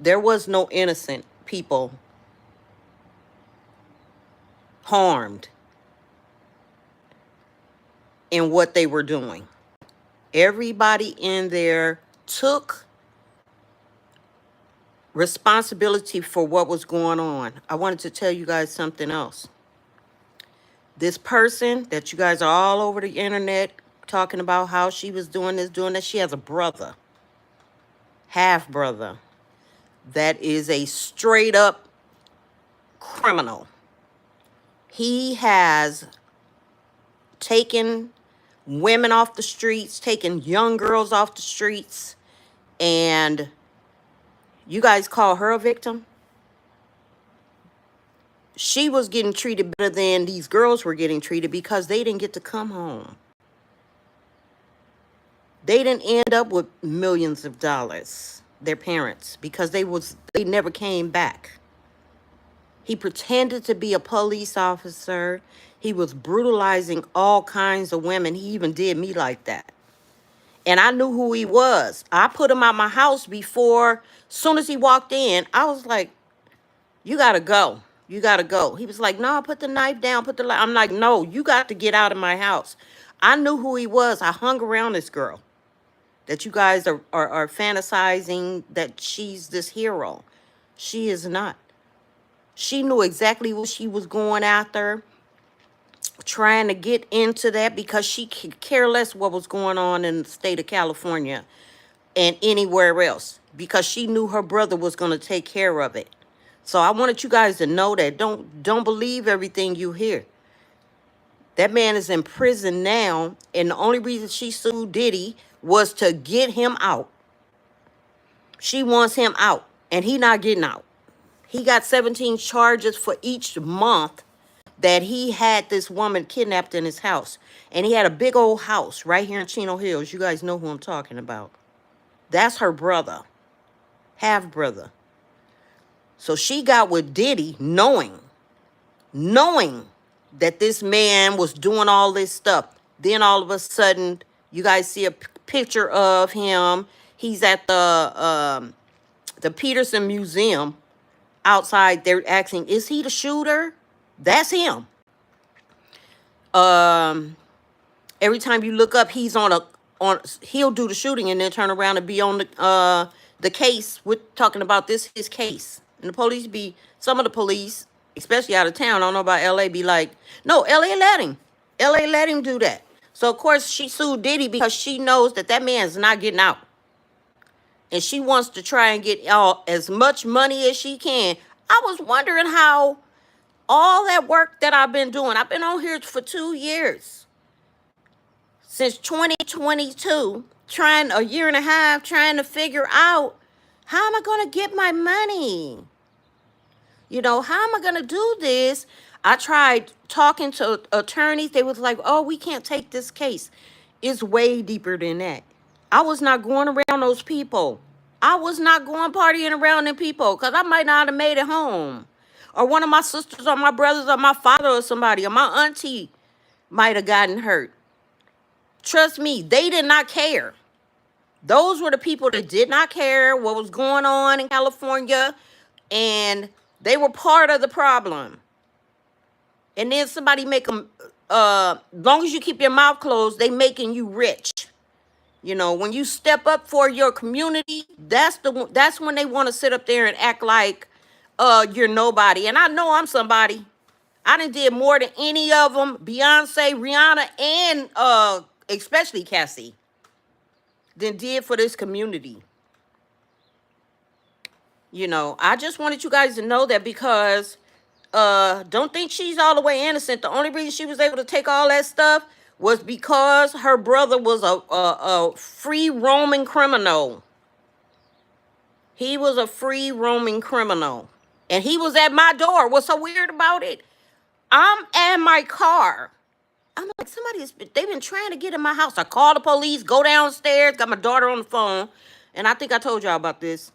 There was no innocent people harmed in what they were doing. Everybody in there took responsibility for what was going on. I wanted to tell you guys something else. This person that you guys are all over the internet talking about how she was doing this, doing that, she has a brother, half brother, that is a straight up criminal. He has taken women off the streets, taken young girls off the streets, and you guys call her a victim? She was getting treated better than these girls were getting treated because they didn't get to come home. They didn't end up with millions of dollars, their parents, because they never came back. He pretended to be a police officer. He was brutalizing all kinds of women. He even did me like that. And I knew who he was. I put him out my house before, soon as he walked in, I was like, you got to go. You got to go. He was like, no, put the knife down. I'm like, no, you got to get out of my house. I knew who he was. I hung around this girl that you guys are fantasizing that she's this hero. She is not. She knew exactly what she was going after, trying to get into that because she could care less what was going on in the state of California and anywhere else because she knew her brother was going to take care of it. So I wanted you guys to know that. Don't believe everything you hear. That man is in prison now, and the only reason she sued Diddy was to get him out. She wants him out, and he not getting out. He got 17 charges for each month that he had this woman kidnapped in his house. And he had a big old house right here in Chino Hills. You guys know who I'm talking about. That's her brother, half brother. So she got with Diddy knowing that this man was doing all this stuff. Then all of a sudden, you guys see a picture of him. He's at the Peterson Museum outside. They're asking, is he the shooter? That's him. Every time you look up, he's he'll do the shooting and then turn around and be on the case. We're talking about his case. And the police some of the police, especially out of town, I don't know about LA, be like, no, LA let him. LA let him do that. So, of course, she sued Diddy because she knows that man's not getting out. And she wants to try and get as much money as she can. I was wondering how all that work that I've been doing, I've been on here for 2 years. Since 2022, a year and a half, trying to figure out, how am I going to get my money? You know, how am I going to do this? I tried talking to attorneys. They was like, oh, we can't take this case. It's way deeper than that. I was not going around those people. I was not going partying around them people because I might not have made it home. Or one of my sisters or my brothers or my father or somebody or my auntie might have gotten hurt. Trust me, they did not care. Those were the people that did not care what was going on in California, and they were part of the problem. And then somebody make them, long as you keep your mouth closed, they making you rich. You know, when you step up for your community, that's when they want to sit up there and act like you're nobody. And I know I'm somebody. I done did more than any of them, Beyonce, Rihanna, and especially Cassie, than did for this community. You know, I just wanted you guys to know that because don't think she's all the way innocent. The only reason she was able to take all that stuff was because her brother was a free roaming criminal. He was a free roaming criminal. And he was at my door. What's so weird about it? I'm at my car. I'm like, they've been trying to get in my house. I called the police, go downstairs, got my daughter on the phone. And I think I told y'all about this.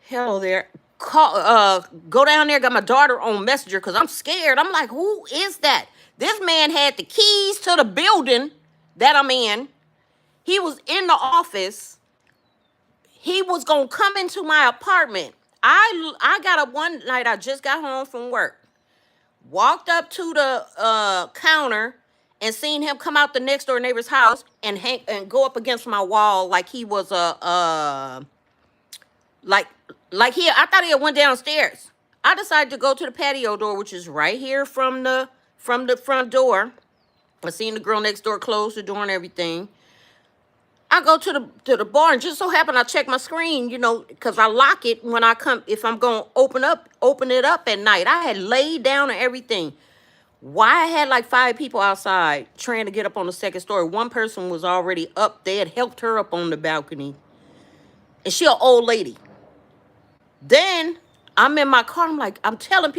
Hello there. Go down there, got my daughter on Messenger because I'm scared. I'm like, who is that? This man had the keys to the building that I'm in. He was in the office. he was gonna come into my apartment. I got up one night. I just got home from work. Walked up to the counter and seen him come out the next door neighbor's house and go up against my wall like he was a like I thought he had went downstairs. I decided to go to the patio door, which is right here from the front door. I seen the girl next door close the door and everything. I go to the bar, and just so happened I check my screen, because I lock it when I come, if I'm gonna open it up at night. I had laid down and everything. Why I had like 5 people outside trying to get up on the second story. One person was already up. They had helped her up on the balcony. And she an old lady. Then I'm in my car. I'm telling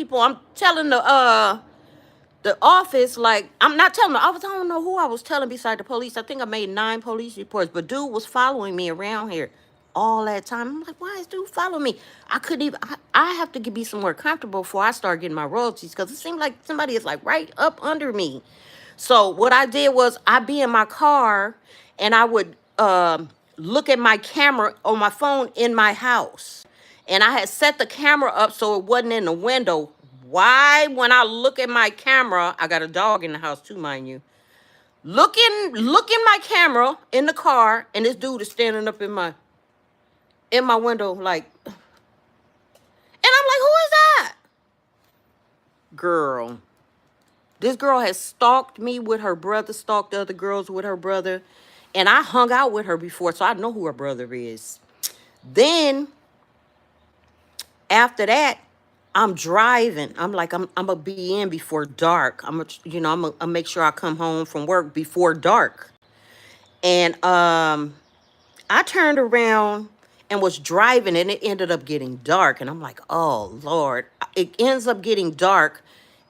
the office, like, I'm not telling the office, I don't know who I was telling beside the police. I think I made 9 police reports, but dude was following me around here all that time. I'm like, why is dude following me? I couldn't even, I have to be somewhere comfortable before I start getting my royalties, because it seemed like somebody is like right up under me. So what I did was I'd be in my car and I would look at my camera on my phone in my house. And I had set the camera up so it wasn't in the window. Why, when I look at my camera, I got a dog in the house too, mind you. Look in my camera in the car, and this dude is standing up in my window, like, and I'm like, who is that? Girl. This girl has stalked me with her brother, stalked the other girls with her brother, and I hung out with her before, so I know who her brother is. Then, after that, I'm driving. I'm like, I'm gonna be in before dark. I'm gonna make sure I come home from work before dark. And I turned around and was driving, and it ended up getting dark. And I'm like, oh Lord, it ends up getting dark,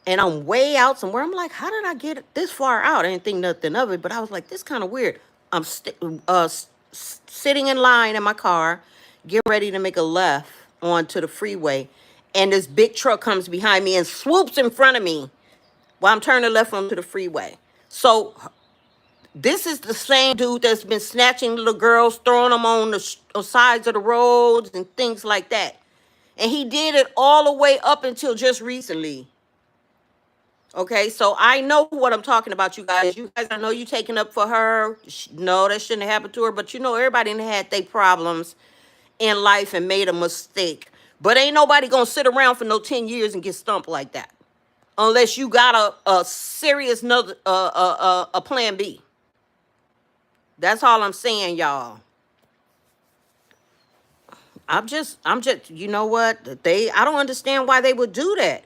and I'm way out somewhere. I'm like, how did I get this far out? I didn't think nothing of it, but I was like, this kind of weird. I'm sitting in line in my car, getting ready to make a left onto the freeway. And this big truck comes behind me and swoops in front of me while I'm turning left onto the freeway. So this is the same dude that's been snatching little girls, throwing them on the sides of the roads and things like that. And he did it all the way up until just recently. Okay, so I know what I'm talking about, you guys. You guys, I know you taking up for her. No, that shouldn't have happened to her. But everybody had their problems in life and made a mistake. But ain't nobody gonna sit around for no 10 years and get stumped like that, unless you got a serious a plan B. That's all I'm saying, y'all. I'm just, you know what? I don't understand why they would do that.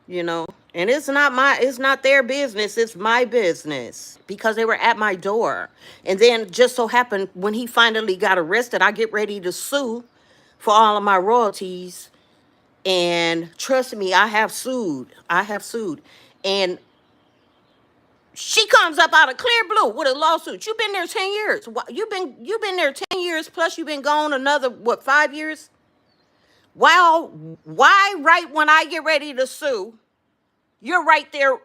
And it's not their business, it's my business, because they were at my door. And then just so happened, when he finally got arrested, I get ready to sue for all of my royalties. And trust me, I have sued. And she comes up out of clear blue with a lawsuit. You've been there 10 years. You've been there 10 years, plus you've been gone another, 5 years? Well, why right when I get ready to sue, you're right there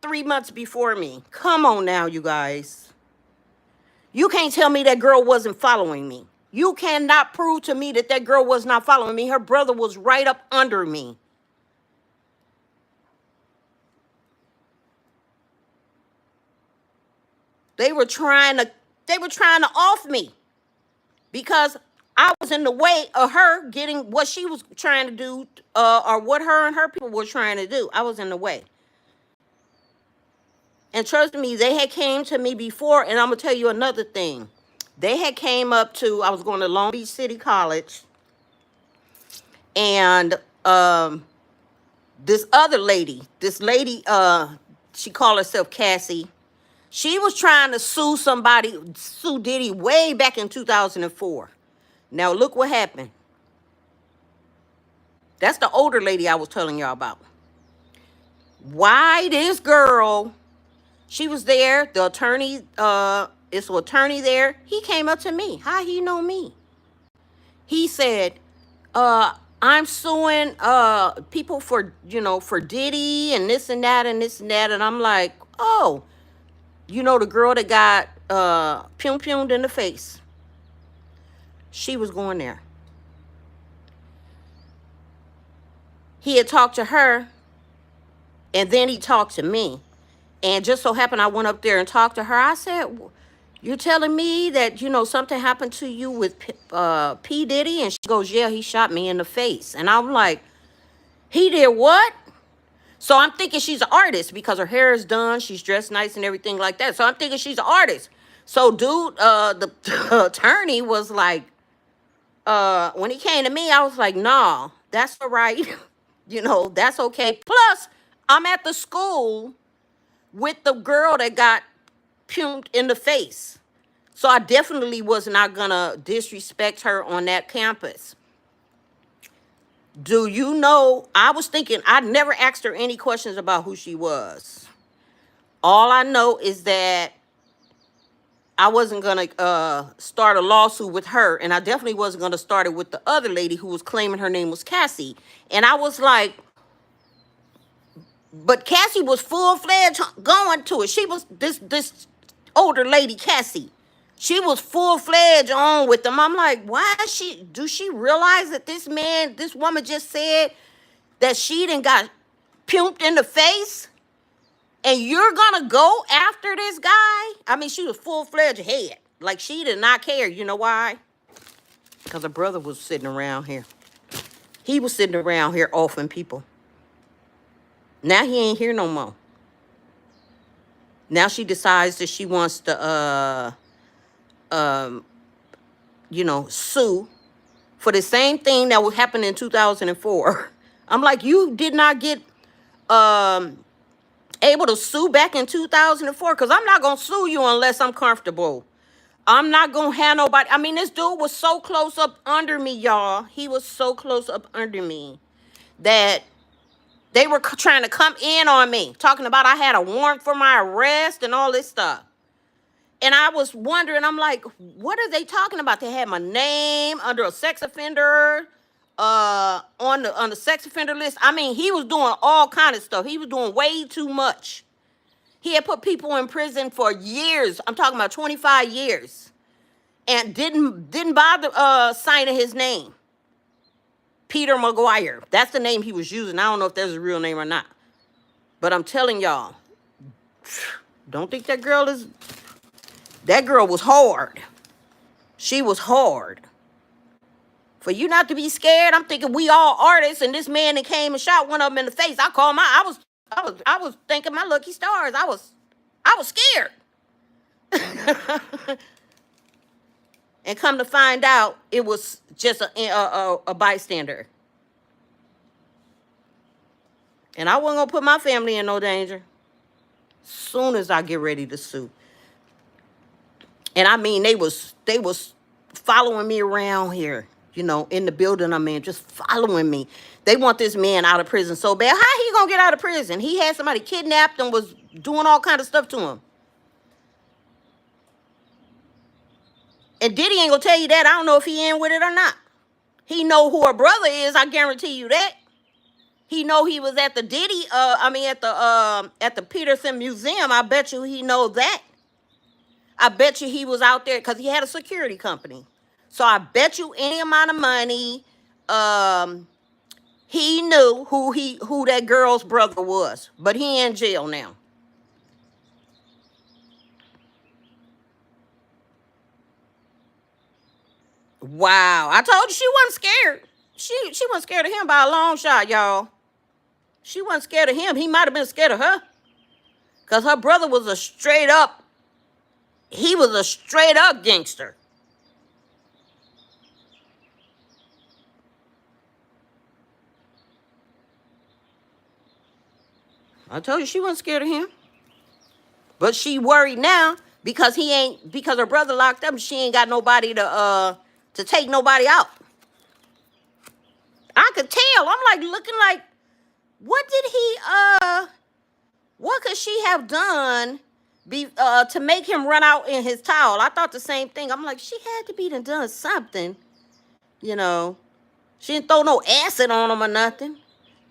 3 months before me? Come on now, you guys. You can't tell me that girl wasn't following me. You cannot prove to me that girl was not following me. Her brother was right up under me. They were trying to off me because I was in the way of her getting what she was trying to do, or what her and her people were trying to do. I was in the way. And trust me, they had came to me before, and I'm going to tell you another thing. They had came up to, I was going to Long Beach City College, and this lady, she called herself Cassie. She was trying to sue Diddy way back in 2004. Now, look what happened. That's the older lady I was telling y'all about. Why this girl, she was there, the attorney, it's an attorney there. He came up to me. How he know me? He said, I'm suing people for Diddy and this and that and this and that. And I'm like, oh, the girl that got pum-pumed in the face. She was going there. He had talked to her, and then he talked to me. And just so happened I went up there and talked to her. I said, you're telling me that, something happened to you with P. Diddy? And she goes, yeah, he shot me in the face. And I'm like, he did what? So I'm thinking she's an artist because her hair is done. She's dressed nice and everything like that. So I'm thinking she's an artist. So dude, the attorney was like, when he came to me, I was like, nah, that's all right. That's okay. Plus, I'm at the school with the girl that got pumped in the face. So I definitely was not gonna disrespect her on that campus. Do you know, I was thinking, I never asked her any questions about who she was. All I know is that I wasn't going to start a lawsuit with her, and I definitely wasn't going to start it with the other lady who was claiming her name was Cassie. And I was like, but Cassie was full-fledged going to it. She was this older lady, Cassie. She was full-fledged on with them. I'm like, why is do she realize that this woman just said that she done got pumped in the face? And you're gonna go after this guy? I mean, she was full-fledged head. Like, she did not care. You know why? Because her brother was sitting around here. He was sitting around here offing people. Now he ain't here no more. Now she decides that she wants to, sue for the same thing that would happen in 2004. I'm like, you did not get able to sue back in 2004, because I'm not going to sue you unless I'm comfortable. I'm not going to have nobody. I mean, this dude was so close up under me, y'all. He was so close up under me that they were trying to come in on me, talking about I had a warrant for my arrest and all this stuff. And I was wondering, I'm like, what are they talking about? They had my name under a sex offender, on the sex offender list. I mean, he was doing all kind of stuff. He was doing way too much. He had put people in prison for years. I'm talking about 25 years. And didn't bother signing his name. Peter McGuire. That's the name he was using. I don't know if that's a real name or not. But I'm telling y'all, don't think that girl was hard. She was hard. For you not to be scared, I'm thinking we all artists, and this man that came and shot one of them in the face. I was thinking my lucky stars. I was scared. And come to find out, it was just a bystander. And I wasn't gonna put my family in no danger. Soon as I get ready to sue. And I mean, they was following me around here, in the building I'm in, just following me. They want this man out of prison so bad. How he gonna get out of prison? He had somebody kidnapped and was doing all kind of stuff to him. And Diddy ain't gonna tell you that. I don't know if he in with it or not. He know who her brother is. I guarantee you that. He know he was at the Diddy. At the Peterson Museum. I bet you he know that. I bet you he was out there because he had a security company. So I bet you any amount of money, he knew who that girl's brother was. But he in jail now. Wow. I told you she wasn't scared. She wasn't scared of him by a long shot, y'all. She wasn't scared of him. He might have been scared of her. Because her brother was a straight up gangster. I told you she wasn't scared of him. But she worried now because her brother locked up and she ain't got nobody to take nobody out. I could tell. I'm like looking like, what could she have done to make him run out in his towel? I thought the same thing. I'm like, she had to be done something, She didn't throw no acid on him or nothing.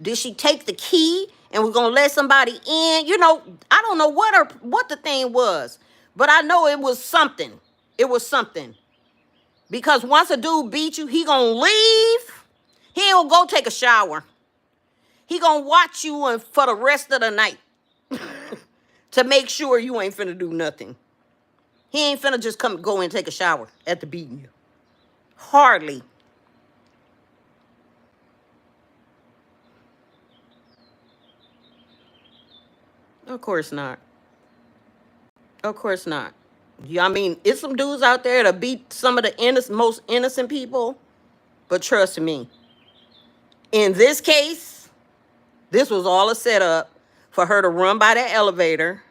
Did she take the key and was gonna let somebody in? I don't know what the thing was, but I know it was something. It was something. Because once a dude beat you, he gonna leave. He ain't gonna go take a shower. He gonna watch you for the rest of the night to make sure you ain't finna do nothing. He ain't finna just go and take a shower after beating you. Hardly. Of course not. Of course not. Yeah, I mean, it's some dudes out there that beat some of the most innocent people. But trust me, in this case, this was all a setup for her to run by that elevator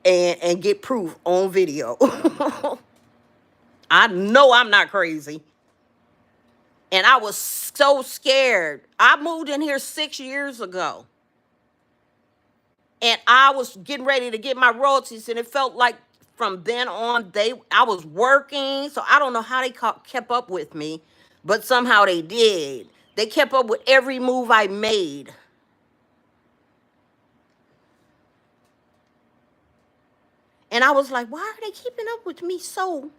and get proof on video. I know I'm not crazy. And I was so scared. I moved in here 6 years ago. And I was getting ready to get my royalties, and it felt like from then on, I was working. So I don't know how they kept up with me, but somehow they did. They kept up with every move I made. And I was like, why are they keeping up with me so,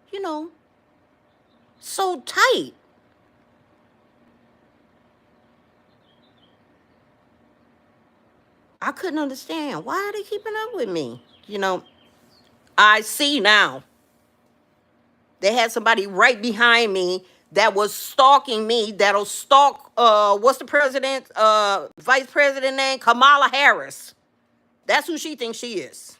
so tight? I couldn't understand. Why are they keeping up with me? I see now. They had somebody right behind me that was stalking me, that'll stalk, what's the vice president name? Kamala Harris. That's who she thinks she is.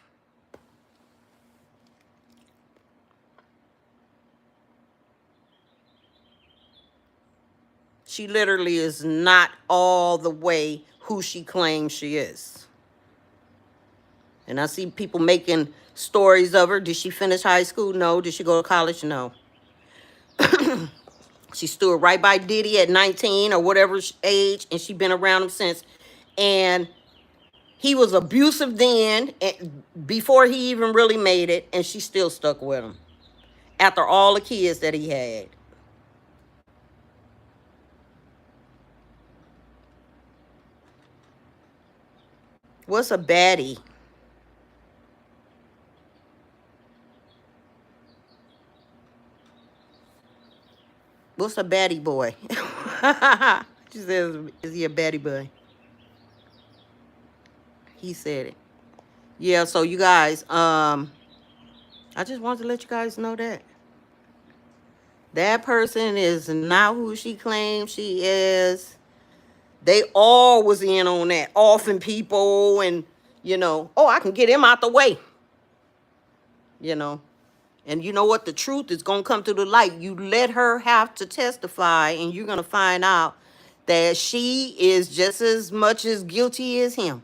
She literally is not all the way who she claims she is. And I see people making stories of her. Did she finish high school? No. Did she go to college? No. She stood right by Diddy at 19 or whatever age, and she been around him since. And he was abusive then, before he even really made it, and she still stuck with him after all the kids that he had. What's a baddie? What's a baddie boy? She says, is he a baddie boy? He said it. Yeah, so you guys, I just wanted to let you guys know that. That person is not who she claims she is. They all was in on that. Offing people and, oh, I can get him out the way. And you know what? The truth is going to come to the light. You let her have to testify, and you're going to find out that she is just as much as guilty as him.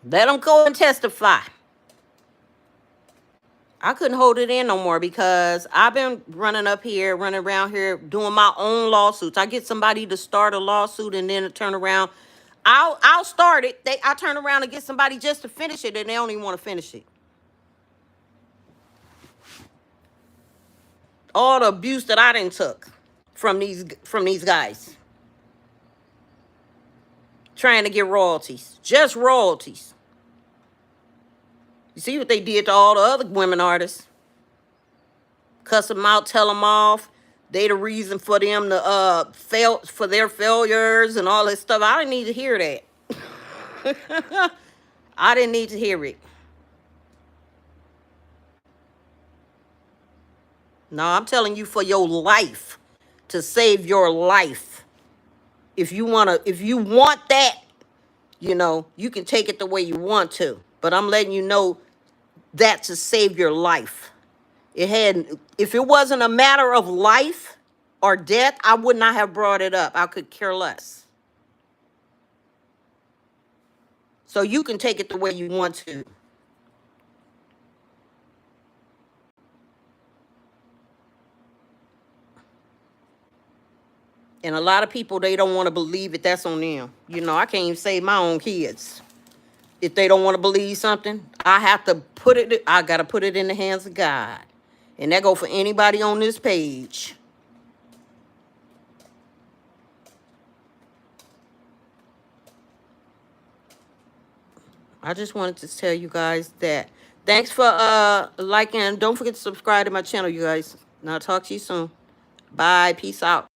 Let him go and testify. I couldn't hold it in no more because I've been running around here, doing my own lawsuits. I get somebody to start a lawsuit and then turn around. I'll start it. I turn around and get somebody just to finish it, and they don't even want to finish it. All the abuse that I done took from these guys. Trying to get royalties. Just royalties. You see what they did to all the other women artists? Cuss them out, tell them off. They the reason for them to fail for their failures and all that stuff. I didn't need to hear that. I didn't need to hear it. No, I'm telling you, for your life, to save your life. If you want that, you can take it the way you want to. But I'm letting you know that to save your life. If it wasn't a matter of life or death, I would not have brought it up. I could care less. So you can take it the way you want to. And a lot of people, they don't want to believe it. That's on them. I can't even save my own kids. If they don't want to believe something, I got to put it in the hands of God. And that go for anybody on this page. I just wanted to tell you guys that Thanks for liking. Don't forget to subscribe to my channel, you guys. And I'll talk to you soon. Bye. Peace out.